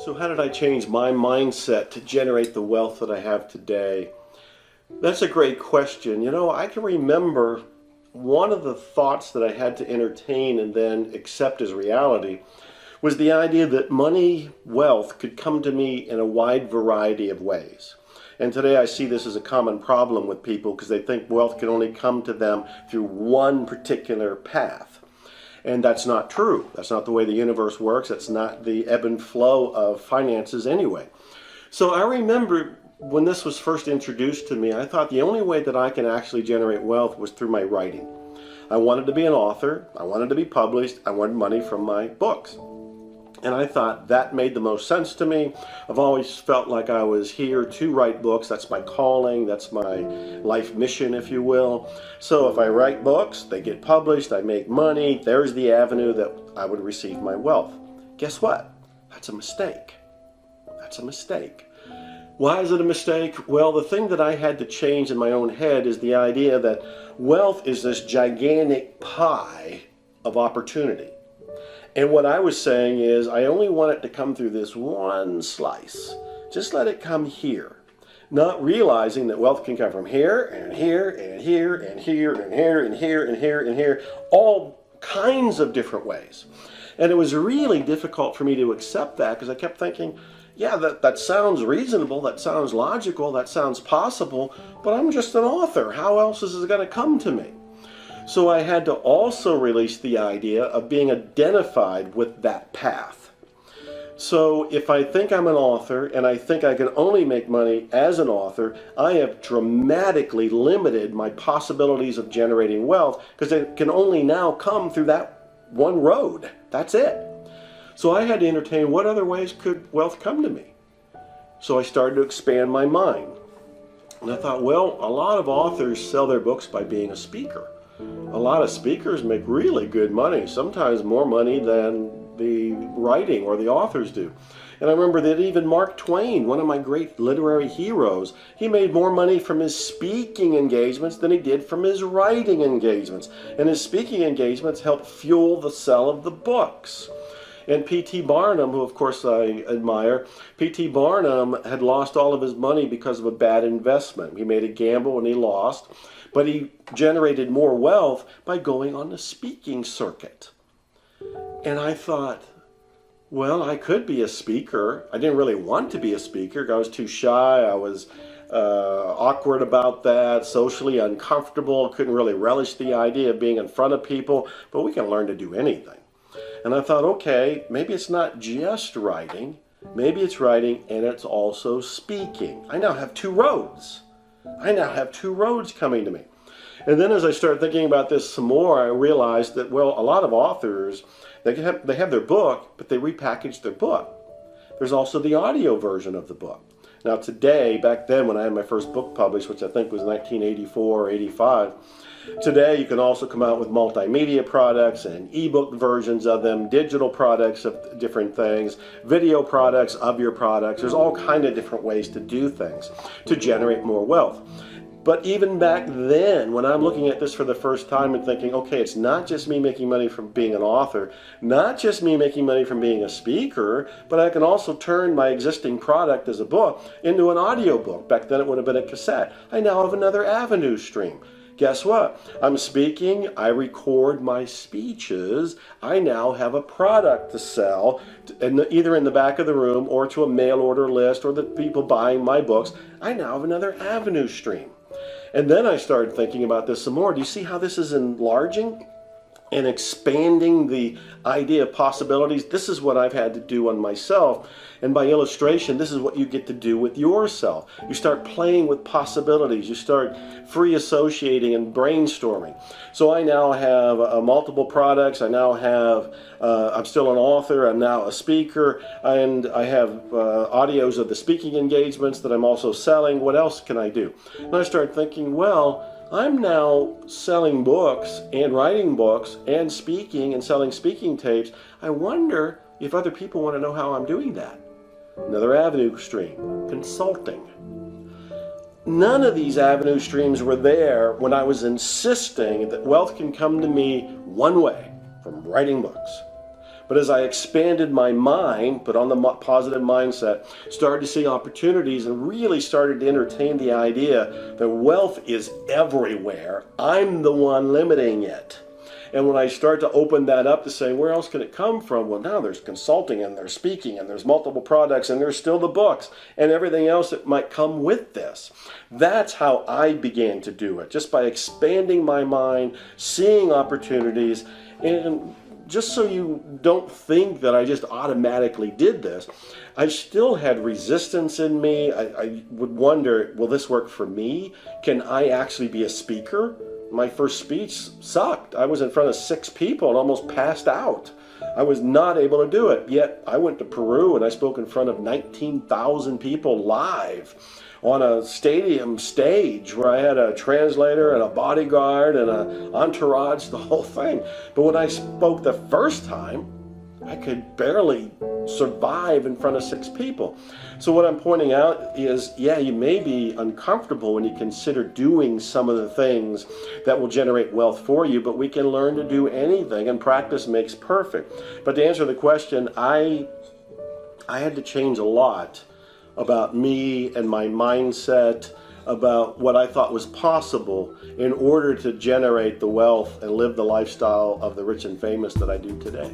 So how did I change my mindset to generate the wealth that I have today? That's a great question. You know, I can remember one of the thoughts that I had to entertain and then accept as reality was the idea that money, wealth could come to me in a wide variety of ways. And today I see this as a common problem with people because they think wealth can only come to them through one particular path. And that's not true. That's not the way the universe works. That's not the ebb and flow of finances anyway. So I remember when this was first introduced to me, I thought the only way that I can actually generate wealth was through my writing. I wanted to be an author. I wanted to be published. I wanted money from my books. And I thought that made the most sense to me. I've always felt like I was here to write books. That's my calling. That's my life mission, if you will. So if I write books, they get published, I make money, there's the avenue that I would receive my wealth. Guess what? That's a mistake. That's a mistake. Why is it a mistake? Well, the thing that I had to change in my own head is the idea that wealth is this gigantic pie of opportunity. And what I was saying is, I only want it to come through this one slice. Just let it come here. Not realizing that wealth can come from here, and here, and here, and here, and here, and here, and here, and here, all kinds of different ways. And it was really difficult for me to accept that because I kept thinking, yeah, that sounds reasonable, that sounds logical, that sounds possible, but I'm just an author. How else is it going to come to me? So I had to also release the idea of being identified with that path. So if I think I'm an author and I think I can only make money as an author, I have dramatically limited my possibilities of generating wealth because it can only now come through that one road. That's it. So I had to entertain what other ways could wealth come to me. So I started to expand my mind. And I thought, well, a lot of authors sell their books by being a speaker. A lot of speakers make really good money, sometimes more money than the writing or the authors do. And I remember that even Mark Twain, one of my great literary heroes, he made more money from his speaking engagements than he did from his writing engagements. And his speaking engagements helped fuel the sale of the books. And P.T. Barnum, who of course I admire, P.T. Barnum had lost all of his money because of a bad investment. He made a gamble and he lost, but he generated more wealth by going on the speaking circuit. And I thought, well, I could be a speaker. I didn't really want to be a speaker. I was too shy. I was awkward about that, socially uncomfortable, couldn't really relish the idea of being in front of people, but we can learn to do anything. And I thought, okay, maybe it's not just writing, maybe it's writing and it's also speaking. I now have two roads. I now have two roads coming to me. And then as I started thinking about this some more, I realized that, well, a lot of authors, they have their book, but they repackage their book. There's also the audio version of the book. Now today, back then when I had my first book published, which I think was 1984 or 85, today you can also come out with multimedia products and ebook versions of them, digital products of different things, video products of your products. There's all kinds of different ways to do things to generate more wealth. But even back then, when I'm looking at this for the first time and thinking, okay, it's not just me making money from being an author, not just me making money from being a speaker, but I can also turn my existing product as a book into an audio book. Back then it would have been a cassette. I now have another avenue stream. Guess what? I'm speaking, I record my speeches, I now have a product to sell, either in the back of the room or to a mail order list or the people buying my books. I now have another avenue stream. And then I started thinking about this some more. Do you see how this is enlarging and expanding the idea of possibilities? This is what I've had to do on myself. And by illustration, this is what you get to do with yourself. You start playing with possibilities. You start free associating and brainstorming. So I now have multiple products. I now have, I'm still an author. I'm now a speaker. And I have audios of the speaking engagements that I'm also selling. What else can I do? And I started thinking, well, I'm now selling books and writing books and speaking and selling speaking tapes. I wonder if other people want to know how I'm doing that. Another avenue stream, consulting. None of these avenue streams were there when I was insisting that wealth can come to me one way, from writing books. But as I expanded my mind, put on the positive mindset, started to see opportunities and really started to entertain the idea that wealth is everywhere. I'm the one limiting it. And when I start to open that up to say, where else can it come from? Well, now there's consulting and there's speaking and there's multiple products and there's still the books and everything else that might come with this. That's how I began to do it, just by expanding my mind, seeing opportunities. And just so you don't think that I just automatically did this, I still had resistance in me. I would wonder, will this work for me? Can I actually be a speaker? My first speech sucked. I was in front of 6 people and almost passed out. I was not able to do it. Yet I went to Peru and I spoke in front of 19,000 people live on a stadium stage where I had a translator and a bodyguard and an entourage, the whole thing. But when I spoke the first time, I could barely survive in front of 6 people. So what I'm pointing out is, yeah, you may be uncomfortable when you consider doing some of the things that will generate wealth for you, but we can learn to do anything, and practice makes perfect. But to answer the question, I had to change a lot about me and my mindset, about what I thought was possible in order to generate the wealth and live the lifestyle of the rich and famous that I do today.